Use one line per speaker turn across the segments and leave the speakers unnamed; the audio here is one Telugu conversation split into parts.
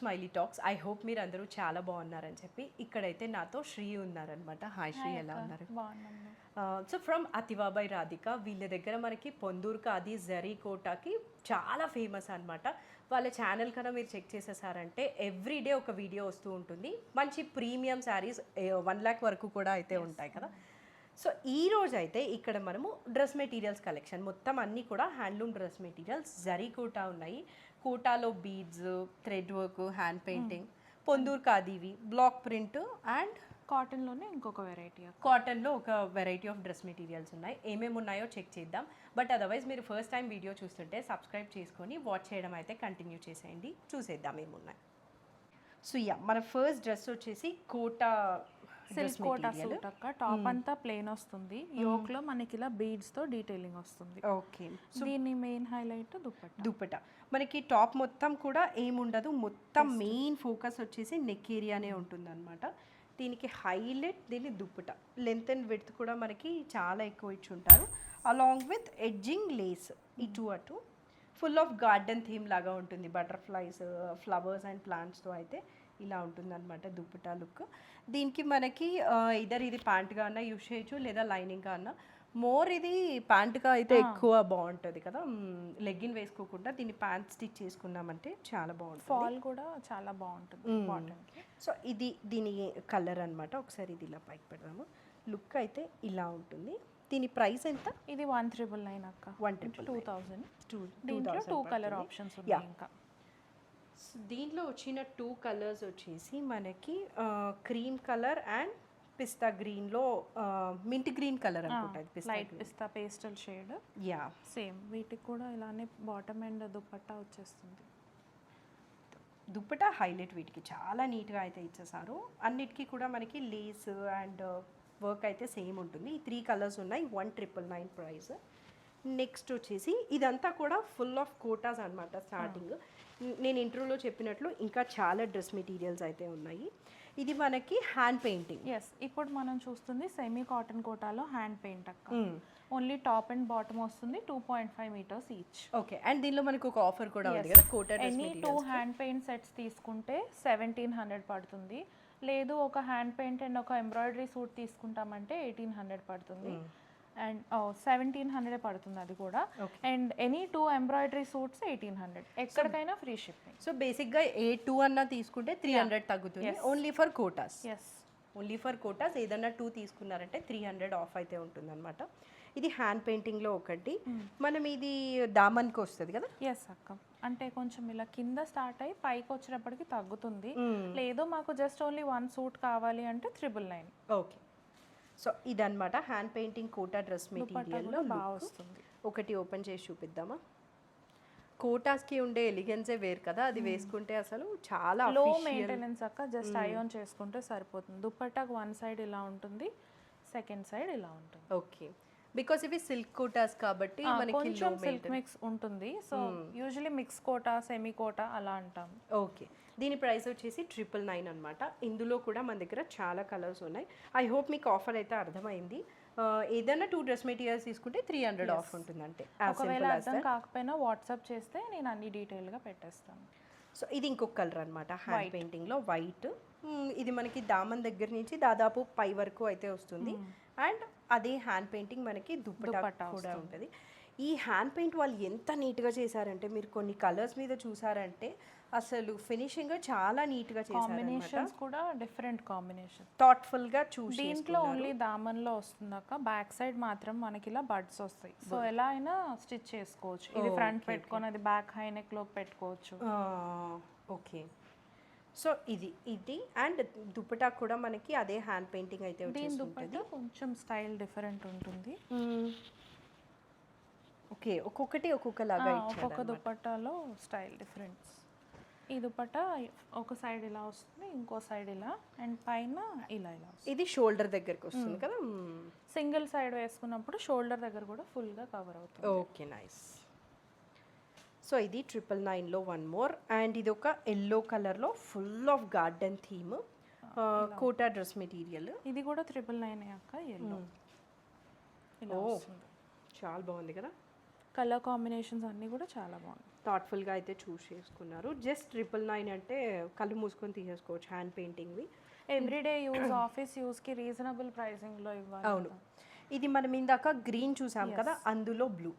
Smiley talks. ఐ హోప్ మీరు అందరూ చాలా బాగున్నారని చెప్పి. ఇక్కడైతే నాతో శ్రీ ఉన్నారనమాట. హాయ్ శ్రీ, ఎలా ఉన్నారు? సో ఫ్రమ్ అతివాబాయ్ రాధిక, వీళ్ళ దగ్గర మనకి పొందూరు ఖాదీ జరీ కోటాకి చాలా ఫేమస్ అనమాట. వాళ్ళ ఛానల్ కన్నా మీరు చెక్ చేసేసారంటే ఎవ్రీడే ఒక వీడియో వస్తూ ఉంటుంది. మంచి ప్రీమియం శారీస్ 1 lakh వరకు కూడా అయితే ఉంటాయి కదా. సో ఈ రోజు అయితే ఇక్కడ మనము డ్రెస్ మెటీరియల్స్ కలెక్షన్ మొత్తం అన్నీ కూడా handloom dress materials zari kota ఉన్నాయి. కోటాలో beads, thread work, hand painting, Ponduru ఖాదీవి, బ్లాక్ ప్రింట్ అండ్
కాటన్లోనే ఇంకొక వెరైటీ,
కాటన్లో ఒక వెరైటీ ఆఫ్ డ్రెస్ మెటీరియల్స్ ఉన్నాయి. ఏమేమి ఉన్నాయో చెక్ చేద్దాం. బట్ అదర్వైజ్ మీరు ఫస్ట్ టైం వీడియో చూస్తుంటే సబ్స్క్రైబ్ చేసుకొని వాచ్ చేయడం అయితే కంటిన్యూ చేసేయండి. చూసేద్దాం ఏమున్నాయి. సో యా, మన ఫస్ట్ డ్రెస్ వచ్చేసి కోటా
సిల్క్ కోటా సూట్ అక్క. టాప్ అంతా ప్లెయిన్ వస్తుంది, యోక్ లో మనకి ఇలా బీడ్స్ తో డీటెయిలింగ్ వస్తుంది.
ఓకే,
దీని మెయిన్ హైలైట్
దుపట్టా. మనకి టాప్ మొత్తం కూడా ఏముండదు, మొత్తం మెయిన్ ఫోకస్ వచ్చేసి నెక్ ఏరియానే ఉంటుంది అనమాట. దీనికి హైలైట్ దీని దుపట్టా. లెంత్ అండ్ విడ్త్ కూడా మనకి చాలా ఎక్కువ ఇచ్చి ఉంటారు. అలాంగ్ విత్ ఎడ్జింగ్ లేస్ ఇటు అటు ఫుల్ ఆఫ్ గార్డెన్ థీమ్ లాగా ఉంటుంది. బటర్ఫ్లైస్, ఫ్లవర్స్ అండ్ ప్లాంట్స్తో అయితే ఇలా ఉంటుంది అనమాట దుపట్టా లుక్. దీనికి మనకి ఇద్దరు ఇది ప్యాంట్గా అన్నా యూజ్ చేయొచ్చు, లేదా లైనింగ్గా అన్నా. మోర్ ఇది ప్యాంట్గా అయితే ఎక్కువ బాగుంటుంది కదా. లెగ్గిన్ వేసుకోకుండా దీన్ని ప్యాంట్ స్టిచ్ చేసుకున్నామంటే చాలా బాగుంటుంది.
ఫాల్ కూడా చాలా బాగుంటుంది.
సో ఇది దీని కలర్ అనమాట. ఒకసారి ఇది ఇలా పైకి పెడదాము. లుక్ అయితే ఇలా ఉంటుంది. దీని ప్రైస్ ఎంత?
ఇది 1,999 అక్క.
1,200.
2 కలర్ ఆప్షన్స్ ఉన్నాయి. ఇంకా
దీంట్లో వచ్చిన 2 కలర్స్ వచ్చేసి మనకి క్రీమ్ కలర్ అండ్ పిస్తా గ్రీన్లో మింట్ గ్రీన్ కలర్ అనుకుంటుంది.
లైట్ పిస్తా పేస్టల్ షేడ్.
యా,
సేమ్ వీటికి కూడా ఇలానే బాటమ్ అండ్ దుపట్టా వచ్చేస్తుంది.
దుపట్టా హైలైట్ వీటికి చాలా నీట్గా అయితే ఇచ్చేసారు. అన్నిటికీ కూడా మనకి లేస్ అండ్ వర్క్ అయితే సేమ్ ఉంటుంది. ఈ 3 కలర్స్ ఉన్నాయి. 1,999 ప్రైస్. నెక్స్ట్ వచ్చేసి ఇదంతా కూడా ఫుల్ ఆఫ్ కోటాస్ అనమాట. స్టార్టింగ్ నేను ఇంట్రోలో చెప్పినట్లు ఇంకా చాలా డ్రెస్ మెటీరియల్స్ అయితే ఉన్నాయి. ఇది మనకి హ్యాండ్ పెయింటింగ్.
ఎస్, ఇప్పుడు మనం చూస్తుంది సెమీ కాటన్ కోటాలో హ్యాండ్ పెయింట్ అక్క. ఓన్లీ టాప్ అండ్ బాటమ్ వస్తుంది. 2.5 meters ఈచ్.
ఓకే, అండ్ దీనిలో మనకి ఒక ఆఫర్ కూడా ఉంది కదా. Kota dress
materials 2 hand paint sets తీసుకుంటే 1,700 పడుతుంది. లేదు ఒక హ్యాండ్ పెయింట్ అండ్ ఒక ఎంబ్రాయిడరీ సూట్ తీసుకుంటామంటే 1,800 పడుతుంది. అండ్ 1,700 పడుతుంది అది కూడా. And any 2 embroidery suits 1,800. ఎక్కడికైనా ఫ్రీ షిప్పింగ్.
సో బేసిక్గా ఏ 2 అన్నా తీసుకుంటే 300 తగ్గుతుంది. Only for Kotas.
Yes,
only for Kotas. ఏదన్నా 2 తీసుకున్నారంటే 300 ఆఫ్ అయితే ఉంటుంది అనమాట. ఇది హ్యాండ్ పెయింటింగ్లో ఒకటి. మనం ఇది దామన్కి వస్తుంది కదా.
ఎస్ అక్క, అంటే కొంచెం ఇలా కింద స్టార్ట్ అయ్యి పైకి వచ్చేటప్పటికి తగ్గుతుంది. లేదు మాకు జస్ట్ ఓన్లీ 1 సూట్ కావాలి అంటే 999.
ఓకే, సో ఇదన్నమాట హ్యాండ్ పెయింటింగ్ కోటా డ్రెస్ మెటీరియల్లో
బాగా వస్తుంది.
ఒకటి ఓపెన్ చేసి చూపిద్దామా. కోటాస్కి ఉండే ఎలిగెన్సే వేరు కదా. అది వేసుకుంటే అసలు చాలా
లో మెయింటెనెన్స్ అక్క. జస్ట్ ఐఆన్ చేసుకుంటే సరిపోతుంది. దుపట్టాకు 1 సైడ్ ఇలా ఉంటుంది, సెకండ్ సైడ్ ఇలా ఉంటుంది.
ఓకే, బికాస్ ఇవి సిల్క్ కోటాస్ కాబట్టి మనకి
కొంచెం సిల్క్ మిక్స్ ఉంటుంది. So usually mix Kota, semi Kota అలా అంటాం.
ఓకే, దీని ప్రైస్ వచ్చేసి 999 అనమాట. ఇందులో కూడా మన దగ్గర చాలా కలర్స్ ఉన్నాయి. ఐ హోప్ మీకు ఆఫర్ అయితే అర్థమైంది. ఏదైనా 2 డ్రెస్ మెటీరియల్స్ తీసుకుంటే 300 ఆఫ్ ఉంటుంది. అంటే
ఒకవేళ అర్థం కాకపోయినా వాట్సాప్ చేస్తే నేను అన్ని డీటెయిల్గా పెట్టేస్తాను.
సో ఇది ఇంకొక కలర్ అనమాట. హ్యాండ్ పెయింటింగ్లో వైట్. ఇది మనకి దామన్ దగ్గర నుంచి దాదాపు పై వరకు అయితే వస్తుంది. అండ్ అదే హ్యాండ్ పెయింటింగ్ మనకి దుపట్టా కూడా ఉంటుంది. ఈ హ్యాండ్ పెయింట్ వాళ్ళు ఎంత నీట్గా చేశారంటే, మీరు కొన్ని కలర్స్ మీద చూసారంటే అసలు ఫినిషింగ్ చాలా నీట్గా చేశారు.
కాంబినేషన్స్ కూడా డిఫరెంట్ కాంబినేషన్,
థాట్ఫుల్గా చూసి.
దీంట్లో ఓన్లీ దామన్లో వస్తుందాక, బ్యాక్ సైడ్ మాత్రం మనకి ఇలా బడ్స్ వస్తాయి. సో ఎలా అయినా స్టిచ్ చేసుకోవచ్చు. ఇది ఫ్రంట్ పెట్టుకొని అది బ్యాక్ హై నెక్ లో పెట్టుకోవచ్చు.
ఓకే, సో ఇది అండ్ దుపట్టా కూడా మనకి అదే హ్యాండ్ పెయింటింగ్ అయితే
దీని దుపట్టా కొంచెం స్టైల్ డిఫరెంట్ ఉంటుంది.
ఓకే, ఒక్కొక్కటి ఒక్కొక్కలాగా
ఒక్కొక్క దుపట్టాలో స్టైల్ డిఫరెన్స్. ఈ దుపట్టా ఒక సైడ్ ఇలా వస్తుంది, ఇంకో సైడ్ ఇలా, అండ్ పైన ఇలా ఇలా వస్తుంది.
ఇది షోల్డర్ దగ్గరికి వస్తుంది కదా.
సింగిల్ సైడ్ వేసుకున్నప్పుడు షోల్డర్ దగ్గర కూడా ఫుల్గా కవర్ అవుతుంది.
Okay, nice. సో ఇది 999లో 1 మోర్. అండ్ ఇది ఒక ఎల్లో కలర్లో full of garden theme Kota dress material.
ఇది కూడా 999 అక్క. ఎల్లో ఇలా వస్తుంది.
చాలా బాగుంది కదా.
కలర్ కాంబినేషన్స్ అన్నీ కూడా చాలా బాగుంది.
థాట్ఫుల్గా అయితే చూస్ చేసుకున్నారు. జస్ట్ 999 అంటే కళ్ళు మూసుకొని తీసేసుకోవచ్చు హ్యాండ్ పెయింటింగ్వి.
ఎవ్రీడే యూజ్ ఆఫీస్ యూస్కి రీజనబుల్ ప్రైసింగ్లో ఇవ్వాలి.
అవును. ఇది మనం ఇందాక గ్రీన్ చూసాం కదా, అందులో బ్లూ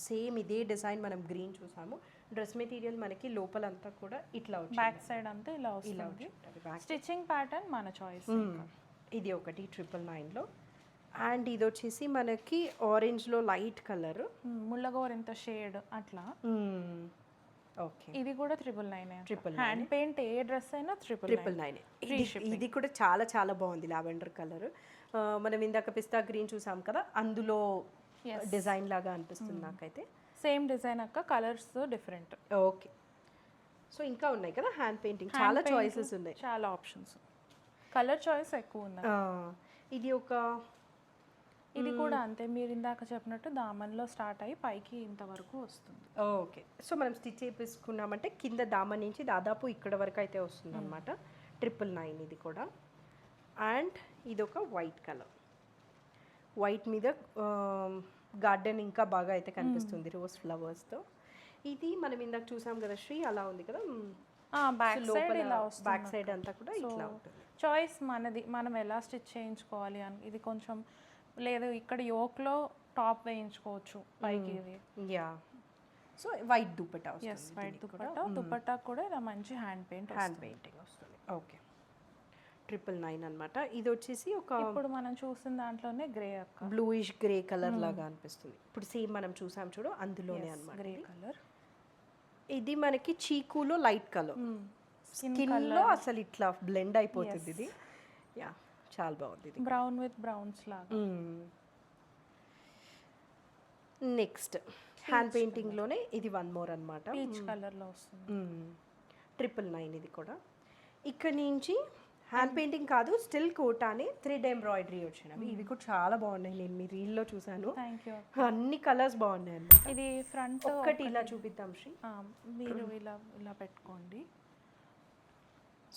సేమ్ ఇదే డిజైన్ మనం గ్రీన్ చూసాము. డ్రెస్ మెటీరియల్ మనకి లోపలంతా కూడా ఇట్లా వచ్చింది,
బ్యాక్ సైడ్ అంతా ఇలా
ఇలా
వస్తుంది.
ఉంటుంది బ్యాక్.
స్టిచ్చింగ్ ప్యాటర్న్ మన చాయిస్.
ఇది ఒకటి 999లో. అండ్ ఇది వచ్చేసి మనకి ఆరెంజ్లో లైట్ కలర్,
ముళ్ళగోరింత షేడ్ అట్లా.
ఓకే.
ఇది కూడా 999.
999.
హ్యాండ్ పెయింట్ ఏ డ్రెస్ అయినా 999.
ఇది కూడా చాలా చాలా బాగుంది, లావెండర్ కలర్. మనం ఇందాక పిస్తా గ్రీన్ చూసాం కదా, అందులో డిజైన్ లాగా అనిపిస్తుంది నాకైతే.
సేమ్ డిజైన్ అక్క, కలర్స్ డిఫరెంట్.
ఓకే. సో ఇంకా ఉన్నాయి కదా హ్యాండ్ పెయింటింగ్, చాలా చాయిసెస్ ఉన్నాయి,
చాలా ఆప్షన్స్, కలర్ చాయిస్ ఎక్కువ ఉన్నాయి.
ఇది ఒక
ఇది కూడా అంతే, మీరు ఇందాక చెప్పినట్టు దామన్లో స్టార్ట్ అయ్యి పైకి ఇంతవరకు వస్తుంది.
ఓకే. సో మనం స్టిచ్ చేపించుకున్నామంటే కింద దామన్ నుంచి దాదాపు ఇక్కడ వరకు అయితే వస్తుంది అనమాట. 999 ఇది కూడా. అండ్ ఇది ఒక వైట్ కలర్, వైట్ మీద గార్డెన్ ఇంకా బాగా అయితే కనిపిస్తుంది రోజ్ ఫ్లవర్స్తో. ఇది మనం ఇందాక చూసాం కదా శ్రీ, అలా ఉంది కదా
బ్యాక్ సైడ్ ఇలా వస్తుంది.
బ్యాక్ సైడ్ అంతా కూడా ఇట్లా ఉంటుంది.
చాయిస్ మనది, మనం ఎలా స్టిచ్ చేయించుకోవాలి అని. ఇది కొంచెం లేదు, ఇక్కడ యోక్లో టాప్ వేయించుకోవచ్చు పైకి. ఇది
యా. సో వైట్ దుపట్టా వస్తుంది.
వైట్ దుపట్టా, దుపట్టా కూడా ఇలా మంచి హ్యాండ్
పెయింటింగ్ వస్తుంది. ఓకే. 999 అనమాట. ఇది వచ్చేసి ఒక
ఇప్పుడు మనం చూసిన దాంట్లోనే గ్రే అక్క,
బ్లూయిష్ గ్రే కలర్ లాగా అనిపిస్తుంది. ఇప్పుడు సేమ్ మనం చూసాం చూడు, అందులోనే అనమాట
గ్రే కలర్.
ఇది మనకి చీకులో లైట్ కలర్, స్కిన్లో అసలు ఇట్లా బ్లెండ్ అయిపోతుంది ఇది. యా, చాలా బాగుంది ఇది.
బ్రౌన్ విత్ బ్రౌన్స్ లాగా.
నెక్స్ట్ హ్యాండ్ పెయింటింగ్లోనే ఇది వన్ మోర్ అనమాట,
పీచ్ కలర్లో వస్తుంది.
999 ఇది కూడా. ఇక్కడ నుంచి హ్యాండ్ పెయింటింగ్ కాదు, స్టిల్ కోటానే థ్రెడ్ ఎంబ్రాయిడరీ వచ్చినవి. ఇవి కూడా చాలా బాగున్నాయి, నేను మీ రీల్లో చూసాను.
Thank you.
అన్ని కలర్స్ బాగున్నాయి అన్నమాట.
ఇది ఫ్రంట్
ఒకటి ఇలా చూపిద్దాం శ్రీ.
మీరు ఇలా ఇలా పెట్టుకోండి.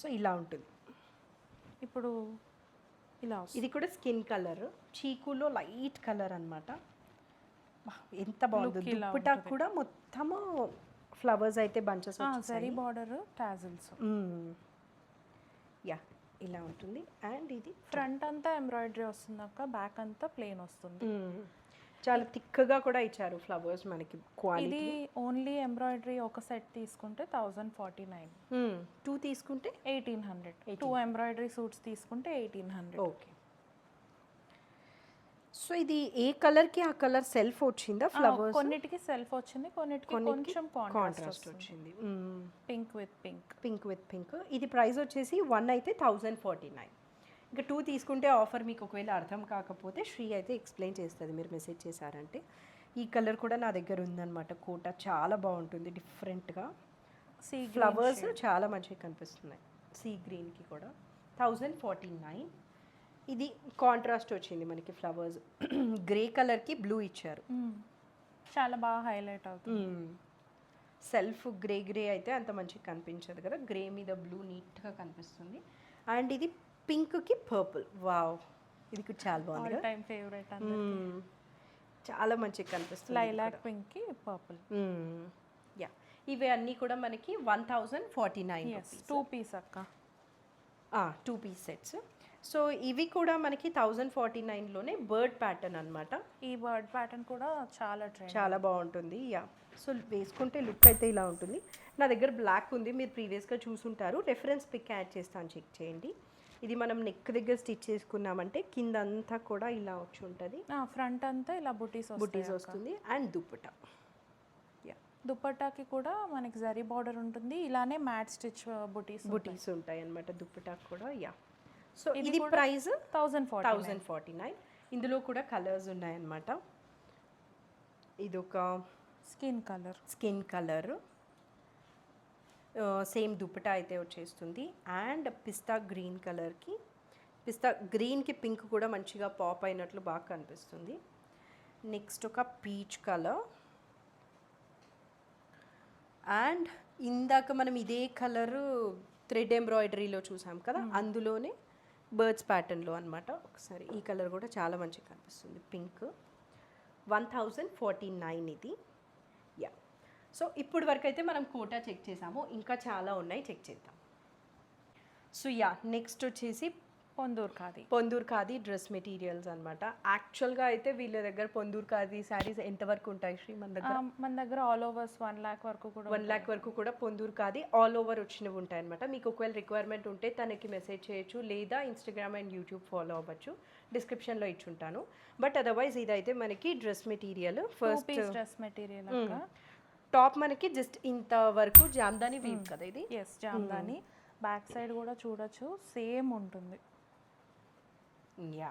సో ఇలా ఉంటుంది.
ఇప్పుడు ఇలా వస్తుంది.
ఇది కూడా స్కిన్ కలర్, చీకులో లైట్ కలర్ అనమాట. ఎంత బాగుంది. దుప్పటా కూడా మొత్తము ఫ్లవర్స్ అయితే bunches
zari border, tassels.
Yeah, ఇలా ఉంటుంది. అండ్ ఇది
ఫ్రంట్ అంతా ఎంబ్రాయిడరీ వస్తుంది అక్క, బ్యాక్ అంతా ప్లెయిన్ వస్తుంది.
చాలా థిక్గా కూడా ఇచ్చారు ఫ్లవర్స్ మనకి. క్వాలిటీ
ఇది ఓన్లీ ఎంబ్రాయిడరీ ఒక సెట్ తీసుకుంటే 1049.
2 తీసుకుంటే
1800. 2 ఎంబ్రాయిడరీ సూట్స్ తీసుకుంటే 1800.
ఓకే. సో ఇది ఏ కలర్ కి ఆ కలర్ సెల్ఫ్ వచ్చిందా ఫ్లవర్స్?
కొన్నిటికి సెల్ఫ్ వచ్చింది, కొన్నిటికి కొంచెం కాంట్రాస్ట్
వచ్చింది.
Pink with pink.
Pink with pink. ఇది ప్రైస్ వచ్చేసి 1 అయితే 1049. ఇంకా 2 తీసుకుంటే ఆఫర్ మీకు ఒకవేళ అర్థం కాకపోతే శ్రీ అయితే ఎక్స్ప్లెయిన్ చేస్తుంది, మీరు మెసేజ్ చేశారంటే. ఈ కలర్ కూడా నా దగ్గర ఉందన్నమాట, కోట చాలా బాగుంటుంది డిఫరెంట్గా. ఫ్లవర్స్ చాలా మంచిగా కనిపిస్తున్నాయి. సీ గ్రీన్కి కూడా 1049. ఇది కాంట్రాస్ట్ వచ్చింది మనకి ఫ్లవర్స్, గ్రే కలర్కి బ్లూ ఇచ్చారు,
చాలా బాగా హైలైట్ అవుతుంది.
సెల్ఫ్ గ్రే గ్రే అయితే అంత మంచిగా కనిపించదు కదా, గ్రే మీద బ్లూ నీట్గా కనిపిస్తుంది. అండ్ ఇది పింక్కి పర్పుల్. వావ్, ఇది కూడా చాలా బాగుంది కదా,
టైం ఫేవరెట్.
చాలా మంచిగా కనిపిస్తుంది.
లైలాక్ పింక్కి పర్పుల్.
యా, ఇవి అన్నీ కూడా మనకి 1049.
2 పీస్ అక్క,
2 పీస్ సెట్స్. సో ఇవి కూడా మనకి 1049లోనే బర్డ్ ప్యాటర్న్ అనమాట.
ఈ బర్డ్ ప్యాటర్న్ కూడా చాలా ట్రెండ్,
చాలా బాగుంటుంది. యా, సో వేసుకుంటే లుక్ అయితే ఇలా ఉంటుంది. నా దగ్గర బ్లాక్ ఉంది, మీరు ప్రీవియస్గా చూసుంటారు, రెఫరెన్స్ పిక్ యాడ్ చేస్తాను, చెక్ చేయండి. ఇది మనం నెక్ దగ్గర స్టిచ్ చేసుకున్నామంటే కింద అంతా కూడా ఇలా వచ్చి ఉంటుంది,
ఫ్రంట్ అంతా ఇలా బుటీస్
వస్తుంది. అండ్ దుప్పటా,
దుప్పటాకి కూడా మనకి జరీ బార్డర్ ఉంటుంది, ఇలానే మ్యాట్ స్టిచ్ బుటీస్
ఉంటాయి అన్నమాట దుప్పటా కూడా. యా, సో ఇది ప్రైస్ 1049. ఇందులో కూడా కలర్స్ ఉన్నాయన్నమాట. ఇది ఒక స్కిన్ కలర్, సేమ్ దుప్పటా అయితే వచ్చేస్తుంది. అండ్ పిస్తా గ్రీన్కి పింక్ కూడా మంచిగా పాప్ అయినట్లు బాగా కనిపిస్తుంది. నెక్స్ట్ ఒక పీచ్ కలర్. అండ్ ఇందాక మనం ఇదే కలరు థ్రెడ్ ఎంబ్రాయిడరీలో చూసాం కదా, అందులోనే బర్డ్స్ ప్యాటర్న్లో అనమాట. ఒకసారి ఈ కలర్ కూడా చాలా మంచిగా కనిపిస్తుంది, పింక్. 1049 ఇది. యా, సో ఇప్పుడు వరకు అయితే మనం కోటా చెక్ చేసాము, ఇంకా చాలా ఉన్నాయి, చెక్ చేద్దాం. సో యా, నెక్స్ట్ వచ్చేసి పొందూర్ ఖాదీ డ్రెస్ మెటీరియల్స్ అనమాట. యాక్చువల్గా అయితే వీళ్ళ దగ్గర పొందూర్ ఖాదీ శారీస్ ఎంతవరకు ఉంటాయి శ్రీ మన దగ్గర?
మన దగ్గర ఆల్ ఓవర్స్ 1 lakh వరకు కూడా
1 lakh వరకు కూడా పొందూర్ ఖాదీ ఆల్ ఓవర్ వచ్చినవి ఉంటాయి అనమాట. మీకు ఒకవేళ రిక్వైర్మెంట్ ఉంటే తనకి మెసేజ్ చేయొచ్చు, లేదా ఇన్స్టాగ్రామ్ అండ్ యూట్యూబ్ ఫాలో అవ్వచ్చు, డిస్క్రిప్షన్లో ఇచ్చుంటాను. బట్ అదర్వైజ్ ఇదైతే మనకి dress material. First
dress material
top మనకి జస్ట్ ఇంత వరకు జామ్దాని వీవ్ కదా ఇది?
ఎస్, జామ్దాని. బ్యాక్ సైడ్ కూడా చూడొచ్చు, సేమ్ ఉంటుంది.
యా,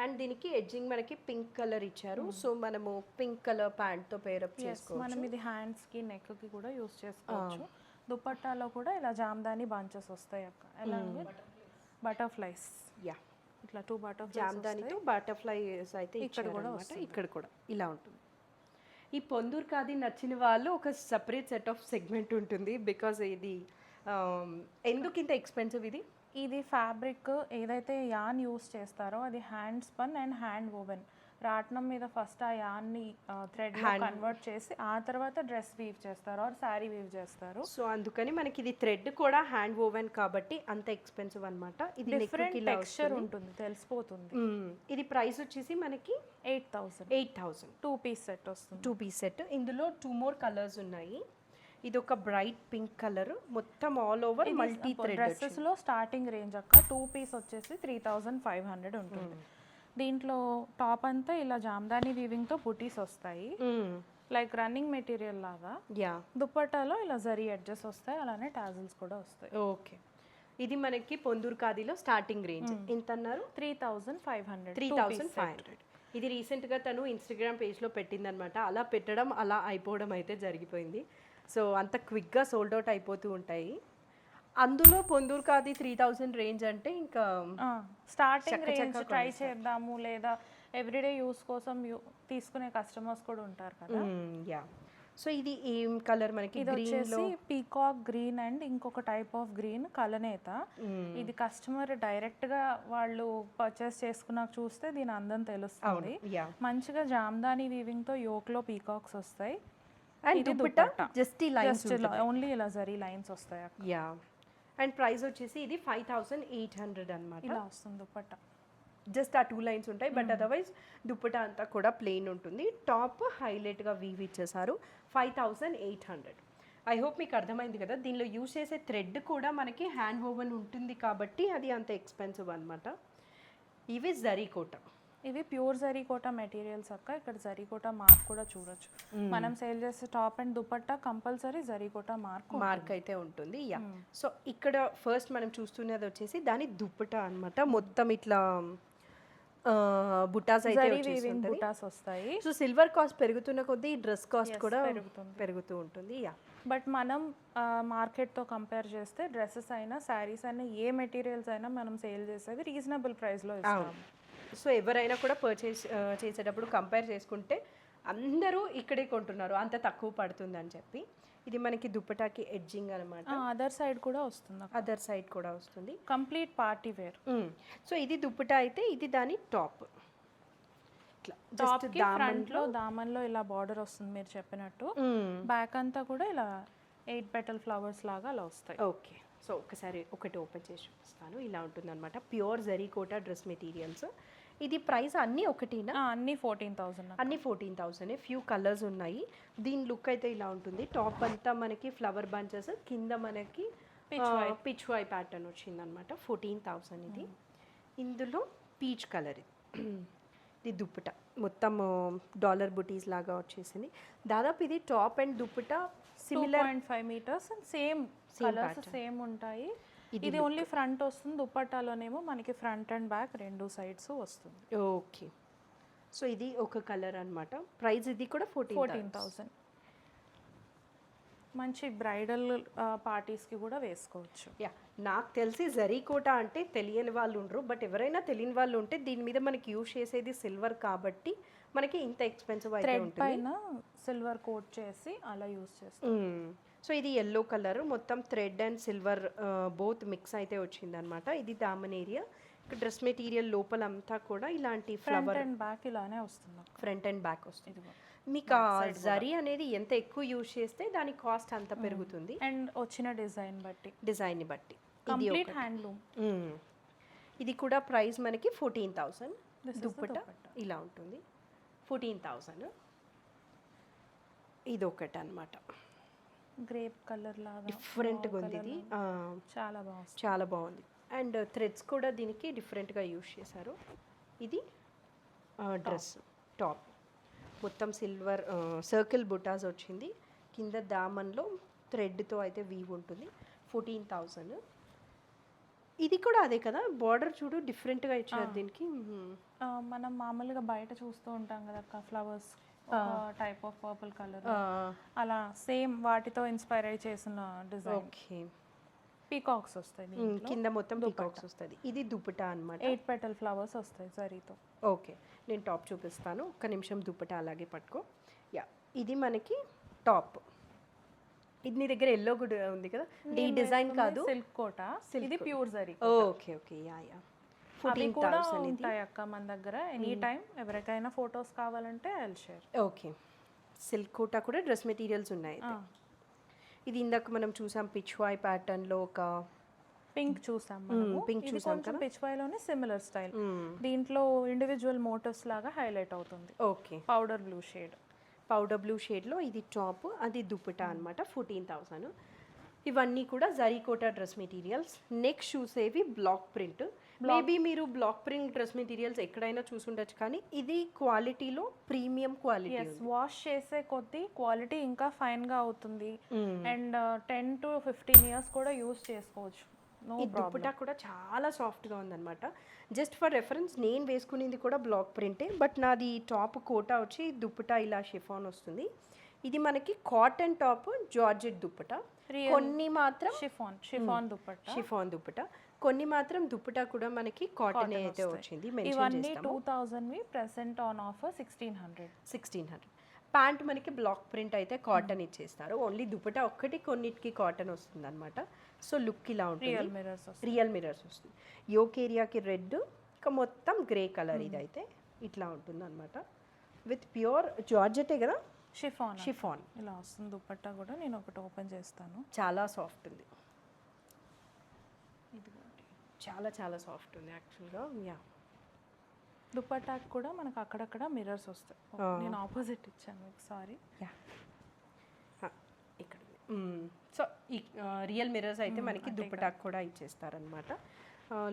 అండ్ దీనికి ఎడ్జింగ్ మనకి పింక్ కలర్ ఇచ్చారు. సో మనము పింక్ కలర్ ప్యాంట్తో పేరప్ చేసుకోవచ్చు.
మనం ఇది హ్యాండ్స్కి నెక్కి కూడా యూస్ చేసుకోవచ్చు. దుపట్టాలో కూడా ఇలా జామ్దాని బంచెస్ వస్తాయి అక్క, ఎలా బటర్ఫ్లైస్.
యా,
ఇట్లా 2 బటర్ఫ్లైస్
జామ్దానితో బటర్ఫ్లైస్ అయితే ఇక్కడ కూడా ఇక్కడ కూడా ఇలా ఉంటుంది. ఈ పొందూర్ ఖాదీ నచ్చిన వాళ్ళు ఒక సపరేట్ సెట్ ఆఫ్ సెగ్మెంట్ ఉంటుంది. బికాజ్ ఇది ఎందుకు ఇంత ఎక్స్పెన్సివ్?
ఇది ఫ్యాబ్రిక్ ఏదైతే యాన్ యూస్ చేస్తారో అది hand spun and hand woven. రాట్నం మీద ఫస్ట్ ఆ యాన్ని థ్రెడ్ కన్వర్ట్ చేసి ఆ తర్వాత డ్రెస్ వీవ్ చేస్తారు ఆర్ శారీ వీవ్ చేస్తారు.
సో అందుకని మనకి ఇది థ్రెడ్ కూడా హ్యాండ్ వోవెన్ కాబట్టి అంత ఎక్స్పెన్సివ్ అన్నమాట. ఇది
డిఫరెంట్ టెక్స్చర్ ఉంటుంది, తెలిసిపోతుంది.
ఇది ప్రైస్ వచ్చేసి మనకి
8,000 2 piece సెట్ వస్తుంది.
2 piece సెట్. ఇందులో 2 more కలర్స్ ఉన్నాయి. ఇది ఒక బ్రైట్ పింక్ కలర్, మొత్తం all over multi thread.
Dresses లో స్టార్టింగ్ రేంజ్ అక్క 2 piece వచ్చేసి 3,500 ఉంటుంది. దీంట్లో టాప్ అంతా ఇలా జామ్దాని వీవింగ్ తో బుటీస్ వస్తాయి, లైక్ రన్నింగ్ మెటీరియల్ లాగా.
యా,
దుపట్టాలో ఇలా జరీ ఎడ్జెస్ వస్తాయి, అలానే టాజిల్స్ కూడా వస్తాయి.
ఓకే, ఇది మనకి పొందూర్ ఖాదీలో స్టార్టింగ్ రేంజ్ ఎంత అన్నారు?
3,500.
ఇది రీసెంట్గా తను ఇన్స్టాగ్రామ్ పేజ్లో పెట్టిందనమాట. అలా పెట్టడం అలా అయిపోవడం అయితే జరిగిపోయింది. సో అంత క్విక్గా సోల్డ్ అవుట్ అయిపోతూ ఉంటాయి. అందులో పొందూర్ ఖాదీ 3,000 రేంజ్ అంటే ఇంకా
స్టార్టింగ్ రేంజ్ ట్రై చేద్దాము, లేదా ఎవ్రీడే యూస్ కోసం తీసుకునే కస్టమర్స్ కూడా ఉంటారు కదా.
యా, సో ఇది ఏం కలర్ మనకి?
ఇది వచ్చేసి పీకాక్ గ్రీన్ అండ్ ఇంకొక టైప్ ఆఫ్ గ్రీన్ కలనేత. ఇది కస్టమర్ డైరెక్ట్ గా వాళ్ళు పర్చేస్ చేసుకున్నాక చూస్తే దీని అందం తెలుస్తుంది. మంచిగా జామ్దాని వీవింగ్ తో యోక్ లో పీకాక్స్ వస్తాయి.
అండ్ దుపట్టా జస్ట్ ఈ లైన్స్
ఓన్లీ ఇలా జరీ లైన్స్ వస్తాయి.
యా, అండ్ ప్రైస్ వచ్చేసి ఇది 5,800 అన్నమాట.
ఇలా వస్తుంది దుపట్టా.
జస్ట్ ఆ 2 lines ఉంటాయి, బట్ అదర్వైజ్ దుపట్టా అంతా కూడా ప్లెయిన్ ఉంటుంది. టాప్ హైలైట్గా వీవ్ ఇచ్చేసారు. 5,800. ఐ హోప్ మీకు అర్థమైంది కదా. దీనిలో యూజ్ చేసే థ్రెడ్ కూడా మనకి హ్యాండ్ వోవెన్ ఉంటుంది కాబట్టి అది అంత ఎక్స్పెన్సివ్ అనమాట. ఇవి జరీ కోట,
ఇవి ప్యూర్ జరీకోటా మెటీరియల్స్ అక్క. ఇక్కడ జరీకోటా మార్క్ కూడా చూడొచ్చు. మనం సేల్ చేసే top and dupatta compulsory zari kota mark
అయితే ఉంటుంది. యా, సో ఇక్కడ ఫస్ట్ మనం చూస్తున్నది వచ్చేసి దాని దుపట్టా అన్నమాట. మొత్తం ఇట్లా బుటాస్ అయితే
బుటాస్ వస్తాయి.
సో సిల్వర్ కాస్ట్ పెరుగుతున్న కొద్దీ డ్రెస్ కాస్ట్ కూడా పెరుగుతూ ఉంటుంది. యా,
బట్ మనం మార్కెట్తో కంపేర్ చేస్తే డ్రెస్సెస్ అయినా శారీస్ అయినా ఏ మెటీరియల్స్ అయినా మనం సేల్ చేసేది రీజనబుల్ ప్రైస్లో ఇస్తాం.
సో ఎవరైనా కూడా పర్చేస్ చేసేటప్పుడు కంపేర్ చేసుకుంటే అందరూ ఇక్కడే కొంటున్నారు, అంత తక్కువ పడుతుంది అని చెప్పి. ఇది మనకి దుపటాకి ఎడ్జింగ్ అనమాట.
అదర్ సైడ్ కూడా వస్తుంది. Complete party wear.
సో ఇది దుపటా అయితే ఇది దాని టాప్.
టాప్ కి ఫ్రంట్ లో దామన్లో ఇలా బార్డర్ వస్తుంది మీరు చెప్పినట్టు. బ్యాక్ అంతా కూడా ఇలా 8 petal flowers లాగా అలా వస్తాయి.
ఓకే, సో ఒకసారి ఒకటి ఓపెన్ చేసి చూపిస్తాను. ఇలా ఉంటుంది అనమాట. Pure zari kota dress materials. ఇది ప్రైస్ అన్నీ ఒకటినా?
అన్నీ 14,000.
అన్నీ 14,000. ఫ్యూ కలర్స్ ఉన్నాయి. దీని లుక్ అయితే ఇలా ఉంటుంది. టాప్ అంతా మనకి ఫ్లవర్ బంచెస్, కింద మనకి పిచ్ వై ప్యాటర్న్ వచ్చిందనమాట. 14,000 ఇది. ఇందులో పీచ్ కలర్ ఇది దుప్పట, మొత్తం డాలర్ బుటీస్ లాగా వచ్చేసింది. దాదాపు ఇది top and dupatta similar
2.5 meters and same colours same ఉంటాయి. ఇది ఓన్లీ ఫ్రంట్ వస్తుంది. దుపట్టాలోనేమో మనకి ఫ్రంట్ అండ్ బ్యాక్ రెండు సైడ్స్ వస్తుంది.
ఓకే, సో ఇది ఒక కలర్ అన్నమాట. ప్రైస్ ఇది కూడా
14,000. మంచి బ్రైడల్ పార్టీస్కి కూడా వేసుకోవచ్చు.
యా, నాకు తెలిసి జరీకోటా అంటే తెలియని వాళ్ళు ఉండరు, బట్ ఎవరైనా తెలియని వాళ్ళు ఉంటే దీని మీద మనకి యూజ్ చేసేది సిల్వర్ కాబట్టి మనకి ఇంత ఎక్స్పెన్సివ్ అయితే ఉంటుంది.
పైన సిల్వర్ కోట్ చేసి అలా యూజ్ చేస్తాం.
సో ఇది ఎల్లో కలర్, మొత్తం thread and silver both mix అయితే వచ్చిందనమాట. ఇది దామన్ ఏరియా, డ్రెస్ మెటీరియల్ లోపలంతా కూడా ఇలాంటి
ఫ్రంట్
ఫ్లవర్
అండ్ బ్యాక్ ఇలానే వస్తుంది అక్క.
ఫ్రంట్ అండ్ బ్యాక్ వస్తుంది.
ఇదిగో.
మీకు ఆ జరీ అనేది ఎంత ఎక్కువ యూజ్ చేస్తే దాని కాస్ట్ అంత పెరుగుతుంది
అండ్ వచ్చిన డిజైన్ బట్టి,
డిజైన్ని బట్టి.
Complete handloom.
ఇది కూడా ప్రైస్ మనకి 14,000.
This is the
dupatta
dupatta.
ఇలా ఉంటుంది 14,000. ఇది ఒకటి అనమాట,
గ్రేప్ కలర్ లాగా
డిఫరెంట్గా ఉంది ఇది.
చాలా బాగుంది.
చాలా బాగుంది. అండ్ థ్రెడ్స్ కూడా దీనికి డిఫరెంట్గా యూజ్ చేశారు. ఇది డ్రెస్ టాప్ మొత్తం సిల్వర్ సర్కిల్ బుటాస్ వచ్చింది. కింద దామన్లో థ్రెడ్తో అయితే వీవ్ ఉంటుంది. 14,000. ఇది కూడా అదే కదా, బార్డర్ చూడు డిఫరెంట్గా ఇచ్చారు దీనికి.
మనం మామూలుగా బయట చూస్తూ ఉంటాం కదా అక్క, flowers type of purple colour, అలా సేమ్ వాటితో ఇన్స్పైర్ అయి చేసిన డిజైన్.
ఓకే,
పీకాక్స్ వస్తాయి దీంట్లో.
కింద మొత్తం పీకాక్స్ వస్తుంది. ఇది దుపట్టా అనమాట.
8 పెటల్ ఫ్లవర్స్ వస్తాయి జరీతో.
ఓకే, నేను టాప్ చూపిస్తాను, ఒక్క నిమిషం. దుపట్టా అలాగే పట్టుకో. యా, ఇది మనకి టాప్. ఇది నీ దగ్గర ఎల్లో కూడా ఉంది కదా, ఈ డిజైన్ కాదు,
సిల్క్ కోట. ఇది pure zari.
Okay okay, ya ya.
అవి కూడా ఉంటాయి అక్క మన దగ్గర ఎనీ టైం. ఎవరికైనా ఫొటోస్ కావాలంటే I will share.
Okay, silk Kota కూడా డ్రెస్ మెటీరియల్స్ ఉన్నాయి. ఇది ఇందాక మనం చూసాం పిచ్వాయ్ ప్యాటర్న్లో ఒక
పింక్ చూసాం మనము.
పింక్
ఇది
చూసాం
కొంచెం పిచ్వాయ్లోనే సిమిలర్ స్టైల్. దీంట్లో ఇండివిజువల్ మోటివ్స్ లాగా హైలైట్ అవుతుంది.
Okay,
powder blue shade.
Powder blue షేడ్లో ఇది టాప్, అది దుపట్టా అనమాట. 14,000. ఇవన్నీ కూడా zari kota dress materials. Next చూసేవి బ్లాక్ ప్రింట్. మేబీ మీరు బ్లాక్ ప్రింట్ డ్రెస్ మెటీరియల్స్ ఎక్కడైనా చూసుండొచ్చు, కానీ ఇది క్వాలిటీలో ప్రీమియం క్వాలిటీ.
వాష్ చేసే కొద్దీ క్వాలిటీ ఇంకా ఫైన్గా అవుతుంది. అండ్ 10 to 15 ఇయర్స్ కూడా యూస్ చేసుకోవచ్చు.
ఈ దుపట్టా కూడా చాలా సాఫ్ట్గా ఉందన్నమాట. జస్ట్ ఫర్ రెఫరెన్స్, నేను వేసుకునేది కూడా బ్లాక్ ప్రింటే, బట్ నాది టాప్ కోటా వచ్చి దుపట్టా ఇలా షిఫాన్ వస్తుంది. ఇది మనకి కాటన్ టాప్ జార్జెట్ దుపట్టా. కొన్ని మాత్రం
షిఫాన్ దుపట్టా.
షిఫాన్ దుపట్టా. కొన్ని మాత్రం దుపట్టా కూడా మనకి కాటన్ అయితే వచ్చింది.
ఇవన్నీ 2000 ప్రెసెంట్ ఆన్ ఆఫర్ 1600.
ప్యాంట్ మనకి బ్లాక్ ప్రింట్ అయితే కాటన్ ఇచ్చేస్తారు. ఓన్లీ దుపట్టా ఒక్కటి కొన్నిటికి కాటన్ వస్తుంది అనమాట. సో లుక్ ఇలా ఉంటుంది. రియల్ మిరర్స్ వస్తుంది. యోక్ ఏరియాకి రెడ్, ఇంకా మొత్తం గ్రే కలర్. ఇదైతే ఇట్లా ఉంటుంది అనమాట. విత్ ప్యూర్ జార్జెటే కదా, షిఫాన్
ఇలా వస్తుంది. దుపట్టా కూడా నేను ఒకటి ఓపెన్ చేస్తాను.
చాలా సాఫ్ట్ ఉంది. చాలా చాలా సాఫ్ట్ ఉంది యాక్చువల్గా. యా,
దుపట్టాకి కూడా మనకు అక్కడక్కడ మిర్రర్స్ వస్తాయి. నేను ఆపోజిట్ ఇచ్చాను మీకు, సారీ.
యా, ఇక్కడ సో ఈ రియల్ మిర్రర్స్ అయితే మనకి దుపట్టాకి కూడా ఇచ్చేస్తారనమాట.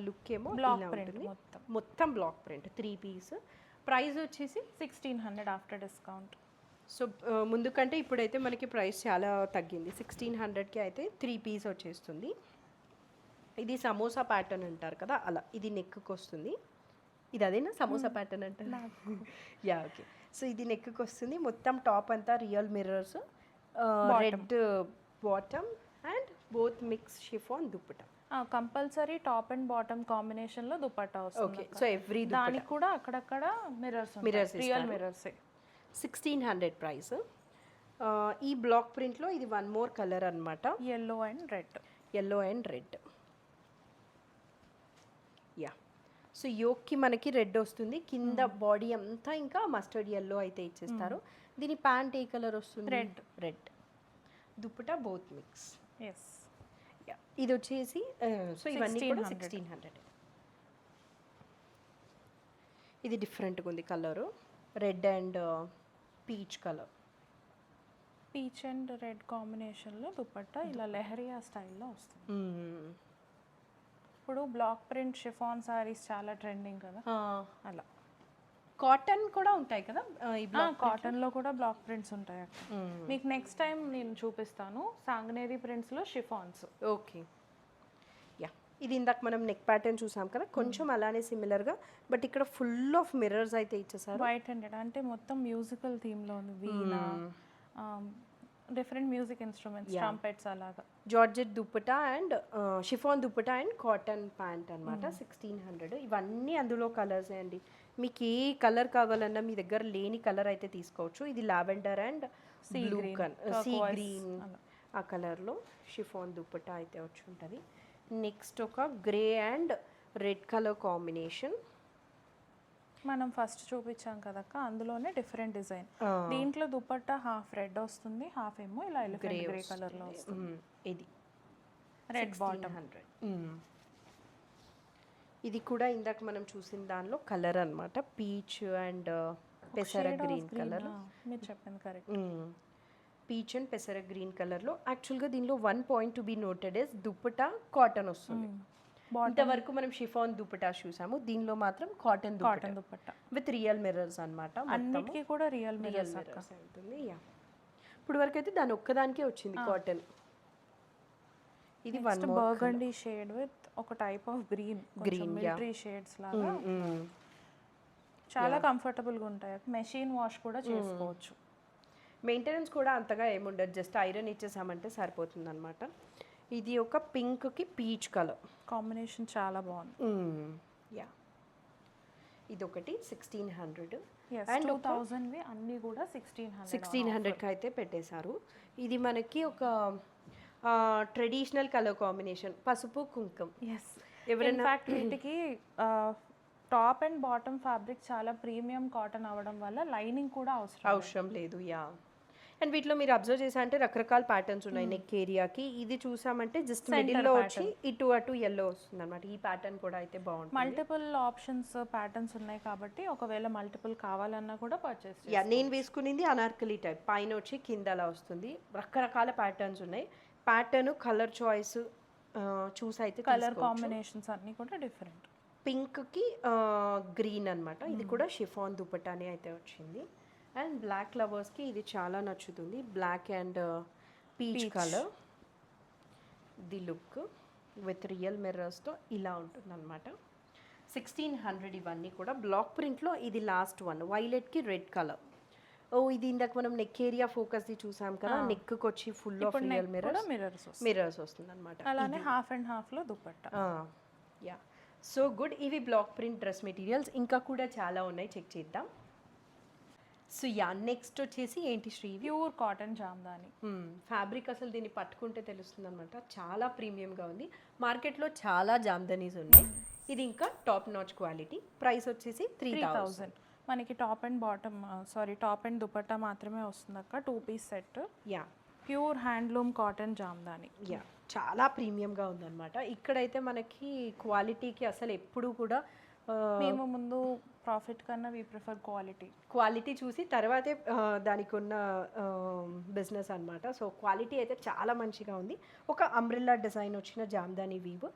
లుక్ ఏమో
బ్లాక్ ప్రింట్
మొత్తం బ్లాక్ ప్రింట్ 3 పీస్. ప్రైస్ వచ్చేసి
1600 ఆఫ్టర్ డిస్కౌంట్.
సో ముందు కంటే ఇప్పుడైతే మనకి ప్రైస్ చాలా తగ్గింది. 1600కి అయితే 3 పీస్ వచ్చేస్తుంది. ఇది సమోసా ప్యాటర్న్ అంటారు కదా, అలా. ఇది నెక్కి వస్తుంది. ఇది అదేనా సమోసా ప్యాటర్న్ అంటారు? Yeah, okay. సో ఇది నెక్కి వస్తుంది. మొత్తం టాప్ అంతా real mirrors, red bottom and both mix chiffon dupatta.
Compulsory top and bottom కాంబినేషన్లో దుపట్టా వస్తుంది.
ఓకే, సో ఎవ్రీ
దానికి కూడా అక్కడక్కడ మిర్రర్స్, రియల్ మిర్రర్స్.
1600 ప్రైస్. ఈ బ్లాక్ ప్రింట్లో ఇది వన్ మోర్ కలర్ అనమాట,
yellow and red.
Yeah, so యోక్కి మనకి రెడ్ వస్తుంది. కింద బాడీ అంతా ఇంకా మస్టర్డ్ yellow అయితే ఇచ్చేస్తారు. దీని ప్యాంట్ ఏ కలర్ వస్తుంది? Red. Dupatta both mix.
Yes.
Ya, ఇది వచ్చేసి సో ఇవన్నీ కూడా 1600. ఇది డిఫరెంట్గా ఉంది colour, red and peach colour.
Peach and red కాంబినేషన్లో దుపట్టా ఇలా లెహరియా స్టైల్లో వస్తుంది. ఇప్పుడు బ్లాక్ ప్రింట్ షిఫాన్ సారీస్ చాలా ట్రెండింగ్ కదా, అలా.
కాటన్ కూడా ఉంటాయి కదా,
కాటన్లో కూడా బ్లాక్ ప్రింట్స్ ఉంటాయి. మీకు నెక్స్ట్ టైం నేను చూపిస్తాను సాంగనేరి ప్రింట్స్లో షిఫాన్స్.
Okay, yeah. ఇది ఇందాక మనం నెక్ ప్యాటర్న్ చూసాం కదా, కొంచెం అలానే సిమిలర్గా, బట్ ఇక్కడ ఫుల్ ఆఫ్ మిర్రర్స్ అయితే ఇచ్చేసారు.
వైట్ హండ్రెడ్ అంటే మొత్తం మ్యూజికల్ థీమ్లో ఉంది. వీణా, డిఫరెంట్ మ్యూజిక్ ఇన్స్ట్రుమెంట్స్, ట్రంపెట్స్ అలాగా.
Georgette dupatta and chiffon dupatta and cotton pant అనమాట. 1600. ఇవన్నీ అందులో కలర్స్ అండి. మీకు ఏ కలర్ కావాలన్నా మీ దగ్గర లేని కలర్ అయితే తీసుకోవచ్చు. ఇది lavender and blue sea green ఆ కలర్లో షిఫాన్ దుపట్టా అయితే వచ్చి ఉంటుంది. నెక్స్ట్ ఒక grey and red colour combination.
మనం ఫస్ట్ చూపించాం కదక్క, అందులోనే డిఫరెంట్ డిజైన్. దీంట్లో దుపట్టా హాఫ్ రెడ్ వస్తుంది, హాఫ్ ఏమో ఇలా ఎలిఫెంట్ గ్రే కలర్ లో వస్తుంది.
ఇది
రెడ్ బాటమ్.
1600. ఇది కూడా ఇందాక మనం చూసిన దానిలో కలర్ అన్నమాట, పీచ్ అండ్ పెసర గ్రీన్ కలర్.
మీరు చెప్పింది కరెక్ట్.
పీచ్ అండ్ పెసర గ్రీన్ కలర్లో. యాక్చువల్గా దీనిలో 1 point to be noted is dupatta cotton వస్తుంది. ఇంతవరకు మనం షిఫాన్ దుపట్టా చూసాము, దీనిలో మాత్రం cotton
dupatta
with real mirrors అన్నమాట.
అన్నిటికీ కూడా రియల్ మిర్రర్స్
ఉంటుంది. ఇప్పుడు వరకు అయితే దాని ఒక్కదానికే వచ్చింది కాటన్. ఇది వన్
బర్గండీ షేడ్ విత్ ఒక type of green military shades లాగా. చాలా కంఫర్టబుల్ గా ఉంటాయి, మెషిన్ వాష్ కూడా చేసుకోవచ్చు.
మెయింటెనెన్స్ కూడా అంతగా ఏముండదు, జస్ట్ ఐరన్ ఇచ్చేసామంటే సరిపోతుంది అనమాట. ఇది ఒక పింక్ కి పీచ్ కలర్
కాంబినేషన్ చాలా బాగుంది.
యా, ఇది ఒకటి 1600
అండ్ 2000 అన్ని కూడా
1600కి అయితే పెట్టేశారు. ఇది మనకి ఒక ట్రెడిషనల్ కలర్ కాంబినేషన్, పసుపు కుంకుమ.
ఎవరైనా వీటికి టాప్ అండ్ బాటమ్ ఫ్యాబ్రిక్ చాలా ప్రీమియం కాటన్ అవ్వడం వల్ల లైనింగ్ కూడా అవసరం
లేదు. యా, అండ్ వీటిలో మీరు అబ్జర్వ్ చేసా అంటే రకరకాల ప్యాటర్న్స్ ఉన్నాయి నెక్ ఏరియాకి. ఇది చూసామంటే జస్ట్ మిడిల్లో వచ్చి ఇటు అటు ఎల్లో వస్తుంది అనమాట. ఈ ప్యాటర్న్ కూడా అయితే బాగుంటుంది.
మల్టిపుల్ ఆప్షన్స్ ప్యాటర్న్స్ ఉన్నాయి కాబట్టి ఒకవేళ మల్టిపుల్ కావాలన్నా కూడా పర్చేస్.
యా, నేను వేసుకునింది అనార్కలి టైప్, పైన వచ్చి కింద అలా వస్తుంది. రకరకాల ప్యాటర్న్స్ ఉన్నాయి. ప్యాటర్న్, కలర్ చాయిస్ చూసి అయితే
కలర్ కాంబినేషన్స్ అన్నీ కూడా డిఫరెంట్.
పింక్కి గ్రీన్ అన్నమాట. ఇది కూడా షిఫాన్ దుపట్టానే అయితే వచ్చింది. అండ్ బ్లాక్ లవర్స్కి ఇది చాలా నచ్చుతుంది, black and peach colour. The look with real మిర్రర్స్తో ఇలా ఉంటుంది అనమాట. 1600 ఇవన్నీ కూడా బ్లాక్ ప్రింట్లో. ఇది లాస్ట్ వన్, వైలెట్కి రెడ్ కలర్. ఇది ఇందాక మనం నెక్ ఏరియా ఫోకస్ది చూసాం కదా, నెక్కి వచ్చి ఫుల్ ఆఫ్ రియల్ మిర్రర్స్ వస్తుంది అనమాట.
అలానే హాఫ్ అండ్ హాఫ్లో దుపట్టా.
Yeah, so good. ఇవి బ్లాక్ ప్రింట్ డ్రెస్ మెటీరియల్స్, ఇంకా కూడా చాలా ఉన్నాయి, చెక్ చేద్దాం. సో యా, నెక్స్ట్ వచ్చేసి ఏంటి Sri?
Pure cotton Jamdani
fabric. అసలు దీన్ని పట్టుకుంటే తెలుస్తుంది అనమాట, చాలా ప్రీమియంగా ఉంది. మార్కెట్లో చాలా జామ్దానీస్ ఉన్నాయి, ఇది ఇంకా టాప్ నాచ్ క్వాలిటీ. ప్రైస్ వచ్చేసి 3000.
మనకి top and bottom top and dupatta మాత్రమే వస్తుంది అక్క, 2 piece set.
Ya,
pure handloom cotton Jamdani.
Ya, చాలా ప్రీమియంగా ఉందన్నమాట. ఇక్కడైతే మనకి క్వాలిటీకి అసలు ఎప్పుడు కూడా
మేము ముందు ప్రాఫిట్ కన్నా వీ ప్రిఫర్
క్వాలిటీ చూసి తర్వాతే దానికి ఉన్న బిజినెస్ అన్నమాట. సో క్వాలిటీ అయితే చాలా మంచిగా ఉంది. ఒక అంబ్రెల్లా డిజైన్ వచ్చిన jamdani weave,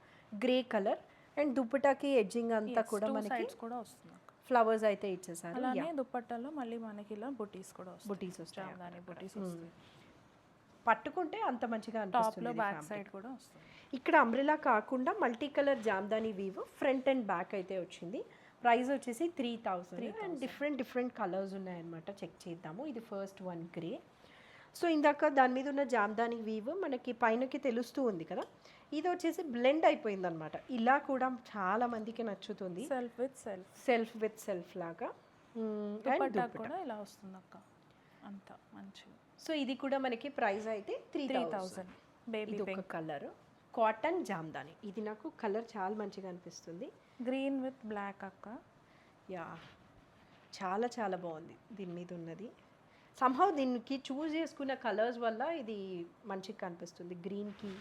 grey colour. And దుపట్టాకి ఎడ్జింగ్ అంతా కూడా మనకి
కూడా వస్తుంది,
ఫ్లవర్స్ అయితే ఇచ్చేసారు.
అలానే దుపట్టాలో మళ్ళీ మనకి ఇలా బుటీస్ కూడా వస్తాయి.
బుటీస్ వస్తాయి,
జామ్దాని బుటీస్ వస్తాయి.
పట్టుకుంటే అంత మంచిగా అనిపిస్తుంది.
బ్యాక్ సైడ్ కూడా వస్తుంది.
ఇక్కడ అంబ్రెలా కాకుండా multi colour Jamdani weave front and back అయితే వచ్చింది. ప్రైస్ వచ్చేసి 3000. అండ్ డిఫరెంట్ కలర్స్ ఉన్నాయన్నమాట, చెక్ చేద్దాము. ఇది ఫస్ట్ వన్ గ్రే. సో ఇందాక దాని మీద ఉన్న జామ్దాని వీవ్ మనకి పైనకి తెలుస్తూ ఉంది కదా, ఇది వచ్చేసి బ్లెండ్ అయిపోయింది అనమాట. ఇలా కూడా చాలా మందికి నచ్చుతుంది, సెల్ఫ్ విత్ సెల్ఫ్ లాగా.
కూడా ఇలా వస్తుంది అక్క, అంత మంచిగా.
సో ఇది కూడా మనకి ప్రైస్ అయితే 3000.
Baby
pink colour cotton Jamdani. ఇది నాకు కలర్ చాలా మంచిగా అనిపిస్తుంది,
గ్రీన్ విత్ బ్లాక్ అక్క.
యా, చాలా బాగుంది దీని మీద ఉన్నది. సంహౌ దీనికి చూస్ చేసుకున్న కలర్స్ వల్ల ఇది మంచిగా కనిపిస్తుంది. గ్రీన్కి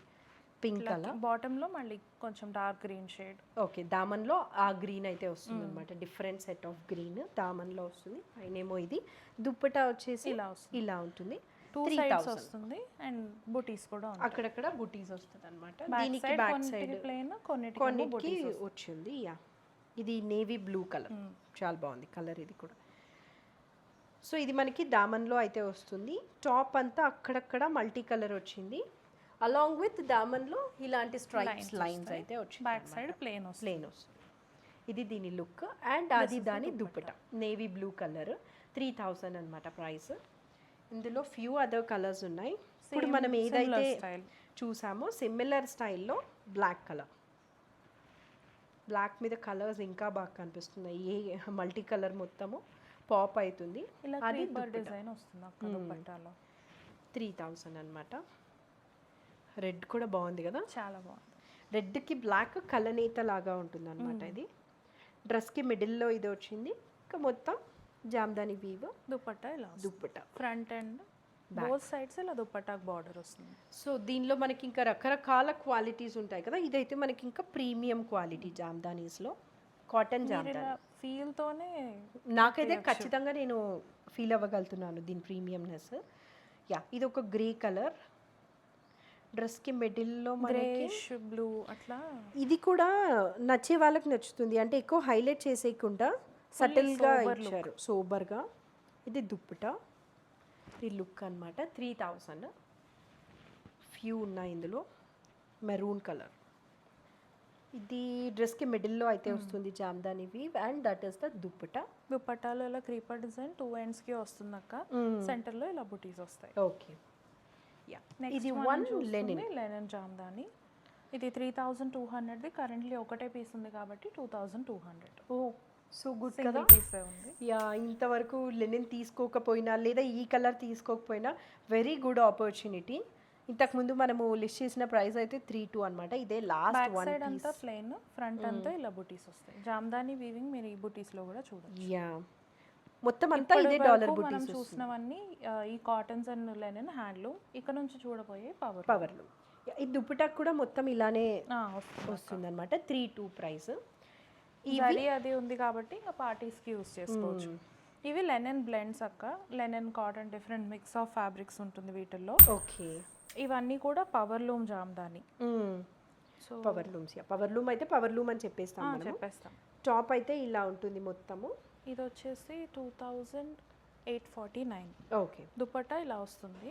పింక్ కలర్,
బాటంలో మళ్ళీ కొంచెం డార్క్ గ్రీన్ షేడ్.
ఓకే, దామన్లో ఆ గ్రీన్ అయితే వస్తుంది అనమాట. డిఫరెంట్ సెట్ ఆఫ్ గ్రీన్ దామన్లో వస్తుంది. పైనేమో ఇది దుప్పటా వచ్చేసి ఇలా ఉంటుంది.
3000 వస్తుంది. అండ్ బుటీస్ కూడా
అక్కడక్కడ బుటీస్ వస్తుంది అనమాట. దీనికి బ్యాక్ సైడ్ కొన్నిటికి వచ్చింది. యా, ఇది నేవీ బ్లూ కలర్, చాలా బాగుంది కలర్ ఇది కూడా. సో ఇది మనకి దామన్లో అయితే వస్తుంది. టాప్ అంతా అక్కడక్కడ మల్టీ కలర్ వచ్చింది, అలాంగ్ విత్ దామన్లో ఇలాంటి స్ట్రైప్స్ లైన్స్ అయితే వచ్చింది.
బ్యాక్ సైడ్ ప్లేన్ వస్తుంది.
ఇది దీని లుక్. అండ్ అది దాని దుపట్టా నేవీ బ్లూ కలర్. 3000 అనమాట ప్రైస్. ఇందులో ఫ్యూ అదర్ కలర్స్ ఉన్నాయి. ఇప్పుడు మనం ఏదైతే చూసామో సిమిలర్ స్టైల్లో బ్లాక్ కలర్, బ్లాక్ మీద కలర్స్ ఇంకా బాగా కనిపిస్తున్నాయి. ఏ మల్టీ కలర్ మొత్తము పాప్ అవుతుంది.
అది డిజైన్ వస్తుంది అక్క దుపట్టాలో.
3000 అనమాట. రెడ్ కూడా బాగుంది కదా,
చాలా బాగుంది.
రెడ్కి బ్లాక్ కలనేత లాగా ఉంటుంది అనమాట ఇది. డ్రెస్కి మిడిల్లో ఇది వచ్చింది. ఇంకా మొత్తం జామ్దాని వీవ్
దుపట్టా ఇలా
dupatta.
Front and both sides ఇలా దుపట్టాకు బార్డర్ వస్తుంది.
సో దీనిలో మనకి ఇంకా రకరకాల క్వాలిటీస్ ఉంటాయి కదా. ఇదైతే మనకి ఇంకా ప్రీమియం క్వాలిటీ జామ్దానీస్లో కాటన్ జామ్దాని
ఫీల్ తోనే
నాకైతే ఖచ్చితంగా నేను ఫీల్ అవ్వగలుగుతున్నాను దీని ప్రీమియంనెస్. యా, ఇది ఒక గ్రే కలర్. డ్రెస్కి మిడిల్లో మనకి
బ్లూ అట్లా.
ఇది కూడా నచ్చే వాళ్ళకి నచ్చుతుంది, అంటే ఎక్కువ హైలైట్ చేసేయకుండా సటిల్గా ఇచ్చారు, సోబర్గా. ఇది దుప్పట, ఇది లుక్ అనమాట. 3000 ఫ్యూ ఉన్నాయి ఇందులో. Maroon colour. ఇది డ్రెస్కి మిడిల్లో అయితే వస్తుంది jamdani weave and that is the dupatta.
దుపట్టాలో ఇలా క్రీపర్ డిజైన్ 2 ఎండ్స్కి వస్తుంది అక్క. సెంటర్లో ఇలా బుటీస్ వస్తాయి.
Okay, yeah. ఇది 1
లెనిన్ జామ్దాని. ఇది 3200ది. కరెంట్లీ ఒకటే పీస్ ఉంది కాబట్టి 2200.
ఓ సో గుడ్ కదా.
సింగిల్ పీసే ఉంది.
యా, ఇంతవరకు లెనిన్ తీసుకోకపోయినా లేదా ఈ కలర్ తీసుకోకపోయినా వెరీ గుడ్ ఆపర్చునిటీ. ఇంతకుముందు మనము లిస్ట్ చేసిన ప్రైస్ అయితే 32 అనమాట. ఇదే లాస్ట్
బ్యాక్
వన్
సైడ్ అంతా ప్లెయిన్, ఫ్రంట్ అంతా ఇలా బుటీస్ వస్తాయి. జామ్దాని వీవింగ్ మీరు ఈ బుటీస్ లో కూడా చూడొచ్చు.
యా, మొత్తం అంతా ఇదే డాలర్
మనం
బుటీస్
చూసినవన్నీ ఈ కాటన్స్ అండ్ లెనిన్ హ్యాండ్లూమ్. ఇక్కడ నుంచి చూడబోయే
పవర్లు. ఈ దుప్పటాకు కూడా మొత్తం ఇలానే
వస్తుంది
వస్తుంది అనమాట. 32 ప్రైస్.
జరీ అది ఉంది కాబట్టి ఇంకా పార్టీస్కి యూస్ చేసుకోవచ్చు. ఇవి లెనిన్ బ్లెండ్స్ అక్క. Linen cotton different mix of fabrics ఉంటుంది వీటిల్లో.
ఓకే,
ఇవన్నీ కూడా power loom Jamdani.
So power looms. Power loom అయితే పవర్ లూమ్ అని చెప్పేస్తాం. టాప్ అయితే ఇలా ఉంటుంది మొత్తము.
ఇది వచ్చేసి 2849.
ఓకే,
దుపట్టా ఇలా వస్తుంది.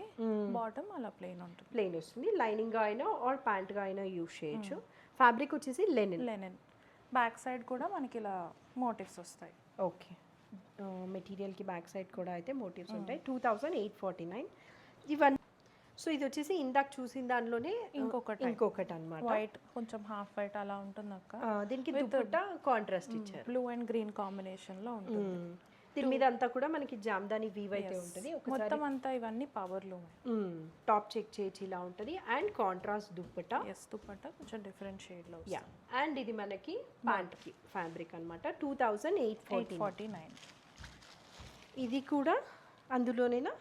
బాటమ్ అలా ప్లెయిన్ ఉంటుంది.
ప్లెయిన్ వస్తుంది. లైనింగ్ గా అయినా ఆర్ ప్యాంట్ గా అయినా యూస్ చేయొచ్చు. ఫ్యాబ్రిక్ వచ్చేసి లెనిన్.
బ్యాక్ సైడ్ కూడా మనకి ఇలా మోటివ్స్ వస్తాయి.
ఓకే, మెటీరియల్కి బ్యాక్ సైడ్ కూడా అయితే మోటివ్స్ ఉంటాయి. 2849 ఇవన్నీ. సో ఇది వచ్చేసి ఇందాక చూసిన దానిలోనే ఇంకొకటి అన్నమాట.
వైట్, కొంచెం హాఫ్ వైట్ అలా ఉంటుంది అక్క.
దీనికి దుపట్టా కాంట్రాస్ట్ ఇచ్చారు.
బ్లూ అండ్ గ్రీన్ కాంబినేషన్ లో ఉంటుంది.
దీని మీద అంతా కూడా మనకి జామ్దాని వీవ్ అయితే ఉంటుంది.
మొత్తం అంతా ఇవన్నీ పవర్ లూమ్.
టాప్ చెక్ చేయొచ్చు ఇలా ఉంటుంది. And contrast dupatta.
దుపట్టా కొంచెం డిఫరెంట్ షేడ్ లో.
యా, అండ్ ఇది మనకి ప్యాంట్ కి ఫ్యాబ్రిక్ అన్నమాట. 2849. ఇది కూడా అందులోనేనా?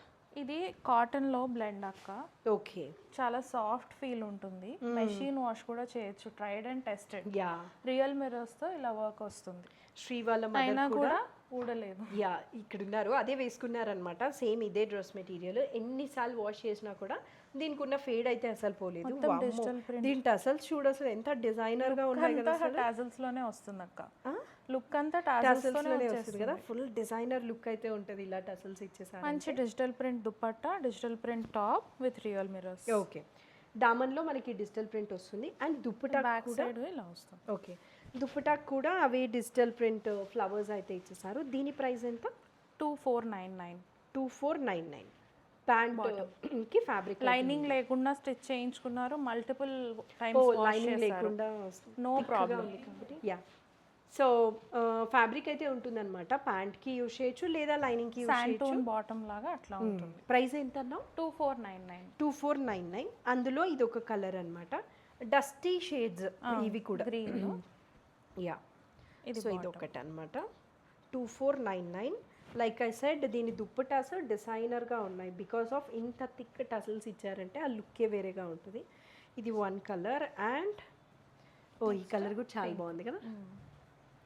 ఇది కాటన్ లో బ్లెండ్ అక్క.
ఓకే,
చాలా సాఫ్ట్ ఫీల్ ఉంటుంది. మెషిన్ వాష్ కూడా చేయొచ్చు. Tried and tested.
Yeah,
real mirrors తో ఇలా వర్క్ వస్తుంది.
శ్రీ వాళ్ళ
అయినా కూడా ఊడలేదు.
యా, ఇక్కడ ఉన్నారు, అదే వేసుకున్నారనమాట. సేమ్ ఇదే డ్రెస్ మెటీరియల్. ఎన్నిసార్లు వాష్ చేసినా కూడా దీనికి ఉన్న ఫేడ్ అయితే అసలు పోలేదు. దీని టసల్స్ చూడు అసలు ఎంత డిజైనర్ గా ఉన్నాయి కదా.
టాజల్స్ లోనే వస్తుంది అక్క. లుక్ అంతా టాజల్స్ లోనే వస్తుంది
కదా. ఫుల్ డిజైనర్ లుక్ అయితే ఉంటది ఇలా టసల్స్ ఇచ్చేసారు.
మంచి digital print dupatta, digital print top with real mirrors.
Okay, దామన్లో మనకి డిజిటల్ ప్రింట్ వస్తుంది. అండ్ దుప్పటా
బ్యాక్ సైడ్ ఇలా వస్తుంది.
ఓకే, దుప్పటాకు కూడా అవే డిజిటల్ ప్రింట్ ఫ్లవర్స్ అయితే ఇచ్చేసారు. దీని ప్రైస్ ఎంత?
2499.
2499. ప్యాంట్ కి ఫ్యాబ్రిక్
లైనింగ్ లేకుండా స్టిచ్ చేయించుకున్నారు. మల్టిపుల్ టైమ్స్
లైనింగ్ లేకుండా
no problem.
Ya, so fabric అయితే ఉంటుందన్నమాట. ప్యాంట్ కి యూస్ చేయొచ్చు లేదా లైనింగ్ కి యూస్ చేయొచ్చు.
బాటమ్ లాగా అట్లా ఉంటుంది.
ప్రైస్ ఎంత అన్నావు?
2499.
2499. అందులో ఇది ఒక కలర్ అన్నమాట. డస్టీ షేడ్స్ ఇవి కూడా
గ్రీన్.
యా, సో ఇది ఒకటి అన్నమాట. 2499. లైక్ ఐ సెడ్ దీని దుప్పటాస్ డిజైనర్గా ఉన్నాయి. బికాస్ ఆఫ్ ఇంత థిక్ టసల్స్ ఇచ్చారంటే ఆ లుక్కే వేరేగా ఉంటుంది. ఇది 1 కలర్. అండ్ ఈ కలర్ కూడా చాలా బాగుంది కదా.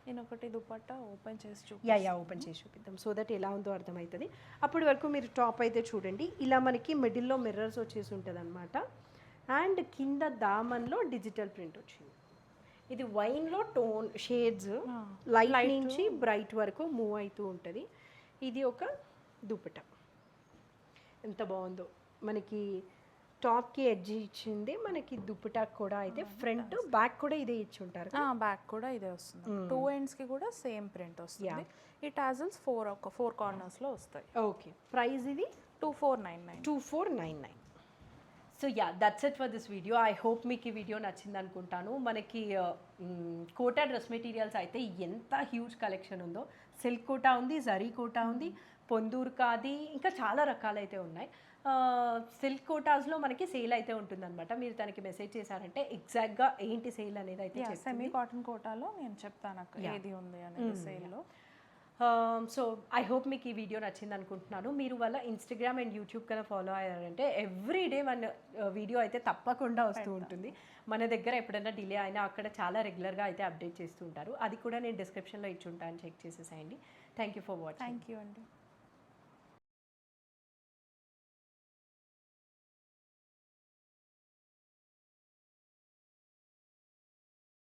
నేను ఒకటి దుపట్టా ఓపెన్ చేసి
యా ఓపెన్ చేసి చూపిద్దాం సో దట్ ఎలా ఉందో అర్థమవుతుంది. అప్పటి వరకు మీరు టాప్ అయితే చూడండి. ఇలా మనకి మిడిల్లో మిర్రర్స్ వచ్చేసి ఉంటుంది అనమాట. అండ్ కింద దామన్లో డిజిటల్ ప్రింట్ వచ్చింది. ఇది వైన్లో టోన్ షేడ్స్ లైట్ నుంచి బ్రైట్ వరకు మూవ్ అవుతూ ఉంటుంది. ఇది ఒక దుపట్టా. ఎంత బాగుందో. మనకి టాప్కి ఎడ్జ్ ఇచ్చింది. మనకి దుపట్టాకి కూడా అయితే ఫ్రంట్ బ్యాక్ కూడా ఇదే ఇచ్చి ఉంటారు.
బ్యాక్ కూడా ఇదే వస్తుంది. 2 ఎండ్స్కి కూడా సేమ్ ప్రింట్ వస్తుంది. ఈ టాజల్స్ 4 కార్నర్స్లో వస్తాయి.
ఓకే, ప్రైస్ ఇది
2499.
2499. So yeah, that's it for this video. I hope మీకు ఈ వీడియో నచ్చింది అనుకుంటాను. మనకి కోటా డ్రెస్ మెటీరియల్స్ అయితే ఎంత హ్యూజ్ కలెక్షన్ ఉందో. సిల్క్ కోటా ఉంది, జరీ కోటా ఉంది, పొందూరు కాది, ఇంకా చాలా రకాలైతే ఉన్నాయి. సిల్క్ కోటాస్లో మనకి సేల్ అయితే ఉంటుందన్నమాట. మీరు తనకి మెసేజ్ చేశారంటే ఎగ్జాక్ట్గా ఏంటి సేల్ అనేది అయితే
సెమీ కాటన్ కోటాలో నేను చెప్తాను అక్క ఏది ఉంది అనేది సేల్లో.
సో ఐ హోప్ మీకు ఈ వీడియో నచ్చింది అనుకుంటున్నాను. మీరు వాళ్ళ ఇన్స్టాగ్రామ్ అండ్ యూట్యూబ్ కన్నా ఫాలో అయ్యారంటే ఎవ్రీ డే మన వీడియో అయితే తప్పకుండా వస్తూ ఉంటుంది. మన దగ్గర ఎప్పుడైనా డిలే అయినా అక్కడ చాలా రెగ్యులర్గా అయితే అప్డేట్ చేస్తూ ఉంటారు. అది కూడా నేను డిస్క్రిప్షన్లో ఇచ్చి ఉంటాను, చెక్ చేసేసేయండి. Thank you for watching.
Thank you అండి.